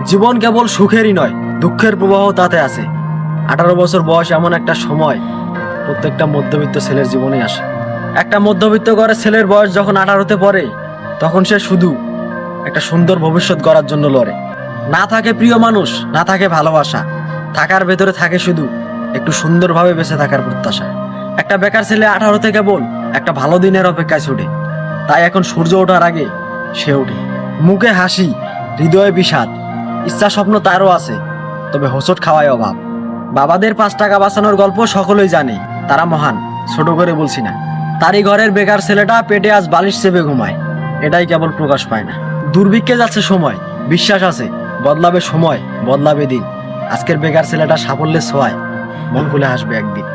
জীবন কেবল সুখেরই নয়, দুঃখের প্রবাহ তাতে আছে। 18 বছর বয়স এমন একটা সময় প্রত্যেকটা মধ্যবিত্ত ছেলের জীবনে আসে। একটা মধ্যবিত্ত ঘরের ছেলের বয়স যখন 18তে পড়ে, তখন সে শুধু একটা সুন্দর ভবিষ্যৎ গড়ার জন্য লড়ে। না থাকে প্রিয় মানুষ, না থাকে ভালোবাসা, থাকার ভেতরে থাকে শুধু একটু সুন্দরভাবে বেঁচে থাকার প্রত্যাশা। একটা বেকার ছেলে 18তে কেবল একটা ভালো দিনের অপেক্ষায় ছুটে। তাই এখন সূর্য ওঠার আগে সে ওঠে। মুখে হাসি, হৃদয়ে বিষাদ, ইচ্ছা স্বপ্ন তারও আছে, তবে হোঁচট খাওয়ায় অভাব। বাবাদের 5 টাকা বাঁচানোর গল্প সকলেই জানে, তারা মহান, ছোট করে বলছি না। তারই ঘরের বেকার ছেলেটা পেটে আজ বালিশ চেপে ঘুমায়, এটাই কেবল প্রকাশ পায় না। দুর্ভিক্ষে যাচ্ছে সময়, বিশ্বাস আছে বদলাবে সময়, বদলাবে দিন। আজকের বেকার ছেলেটা সাফল্যের ছোঁয়ায় মন খুলে হাসবে একদিন।